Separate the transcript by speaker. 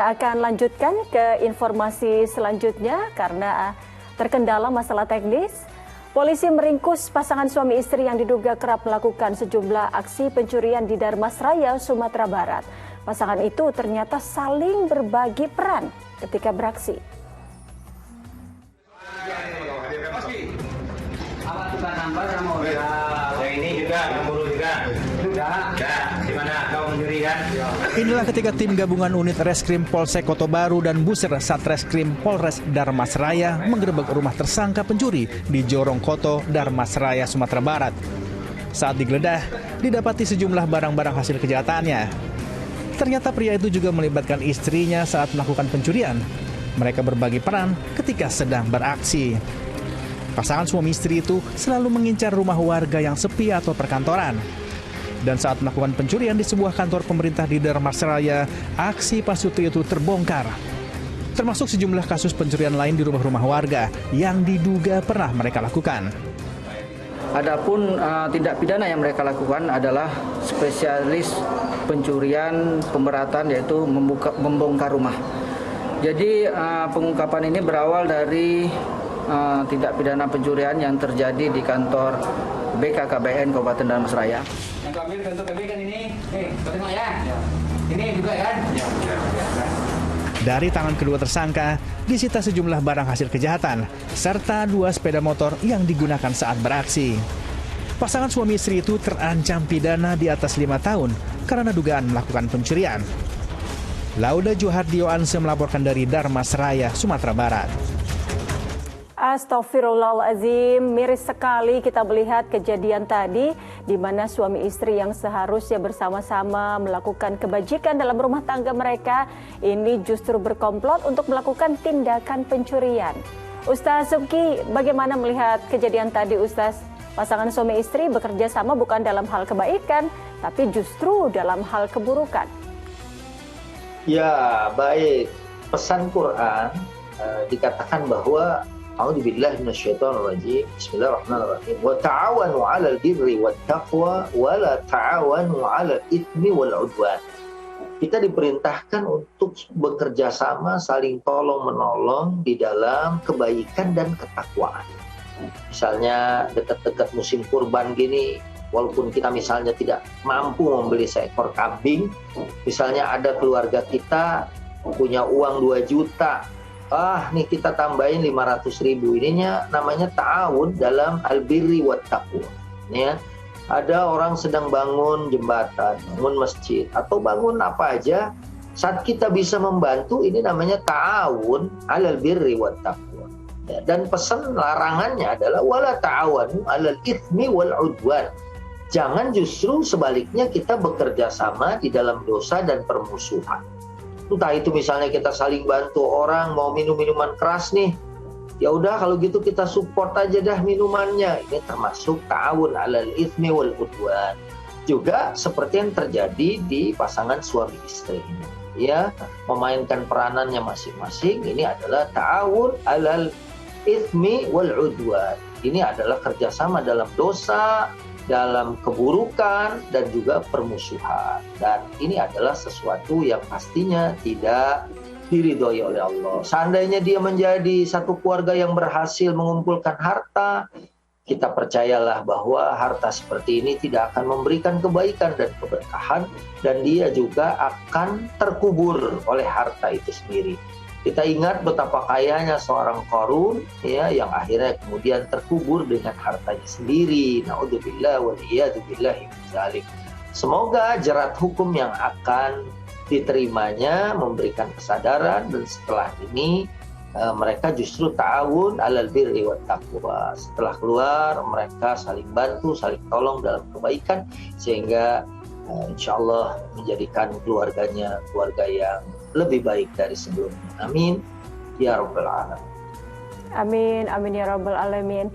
Speaker 1: Akan lanjutkan ke informasi selanjutnya karena terkendala masalah teknis. Polisi meringkus pasangan suami istri yang diduga kerap melakukan sejumlah aksi pencurian di Darmasraya, Sumatera Barat. Pasangan itu ternyata saling berbagi peran ketika beraksi.
Speaker 2: Inilah ketika tim gabungan unit Reskrim Polsek Kota Baru dan Buser Satreskrim Polres Darmasraya menggerebek rumah tersangka pencuri di Jorong Koto, Darmasraya, Sumatera Barat. Saat digeledah, didapati sejumlah barang-barang hasil kejahatannya. Ternyata pria itu juga melibatkan istrinya saat melakukan pencurian. Mereka berbagi peran ketika sedang beraksi. Pasangan suami istri itu selalu mengincar rumah warga yang sepi atau perkantoran. Dan saat melakukan pencurian di sebuah kantor pemerintah di Darmasraya, aksi pasuti itu terbongkar. Termasuk sejumlah kasus pencurian lain di rumah-rumah warga yang diduga pernah mereka lakukan.
Speaker 3: Adapun tindak pidana yang mereka lakukan adalah spesialis pencurian pemberatan, yaitu membongkar rumah. Jadi pengungkapan ini berawal dari tindak pidana pencurian yang terjadi di kantor BKKBN Kabupaten Darmasraya.
Speaker 4: Yang kami kantor KB kan ini, tengok ya. Ini juga kan?
Speaker 2: Dari tangan kedua tersangka, disita sejumlah barang hasil kejahatan, serta 2 sepeda motor yang digunakan saat beraksi. Pasangan suami istri itu terancam pidana di atas 5 tahun karena dugaan melakukan pencurian. Lauda Juhardio Anse melaporkan dari Darmasraya, Sumatera Barat.
Speaker 1: Astaghfirullahaladzim, miris sekali kita melihat kejadian tadi di mana suami istri yang seharusnya bersama-sama melakukan kebajikan dalam rumah tangga mereka ini justru berkomplot untuk melakukan tindakan pencurian. Ustaz Subki, bagaimana melihat kejadian tadi Ustaz? Pasangan suami istri bekerja sama bukan dalam hal kebaikan, tapi justru dalam hal keburukan.
Speaker 5: Ya, baik. Pesan Quran dikatakan bahwa A'udzubillahi minasyaitonirrajim. Bismillahirrahmanirrahim. Wa ta'awanu 'alal birri wat taqwa wa la ta'awanu 'alal itsmi wal 'udwan. Kita diperintahkan untuk bekerja sama, saling tolong-menolong di dalam kebaikan dan ketakwaan. Misalnya dekat-dekat musim kurban gini, walaupun kita misalnya tidak mampu membeli seekor kambing, misalnya ada keluarga kita punya uang 2 juta, nih kita tambahin 500.000, ininya namanya ta'awun dalam albirri wat taqwa. Ya, ada orang sedang bangun jembatan, bangun masjid, atau bangun apa aja, saat kita bisa membantu, ini namanya ta'awun alal birri wat taqwa. Ya, dan pesan larangannya adalah wala ta'awanu alal itsmi wal 'udwan. Jangan justru sebaliknya kita bekerja sama di dalam dosa dan permusuhan. Entah itu misalnya kita saling bantu orang mau minum minuman keras nih, ya udah kalau gitu kita support aja dah minumannya. Ini termasuk ta'awun 'alal itsmi wal 'udwan. Juga seperti yang terjadi di pasangan suami istri ini, ya, memainkan peranannya masing-masing. Ini adalah ta'awun 'alal itsmi wal 'udwan. Ini adalah kerjasama dalam dosa, dalam keburukan, dan juga permusuhan. Dan ini adalah sesuatu yang pastinya tidak diridhoi oleh Allah. Seandainya dia menjadi satu keluarga yang berhasil mengumpulkan harta, kita percayalah bahwa harta seperti ini tidak akan memberikan kebaikan dan keberkahan, dan dia juga akan terkubur oleh harta itu sendiri. Kita ingat betapa kayanya seorang Qarun, ya, yang akhirnya kemudian terkubur dengan hartanya sendiri. Na'udzubillah wa liyadzubillahi min dzalik. Semoga jerat hukum yang akan diterimanya memberikan kesadaran, dan setelah ini mereka justru ta'awun 'alal birri wat taqwa. Setelah keluar mereka saling bantu, saling tolong dalam kebaikan, sehingga insyaallah menjadikan keluarganya keluarga yang lebih baik dari sebelumnya. Amin ya rabbal alamin.
Speaker 1: Amin, amin ya rabbal alamin.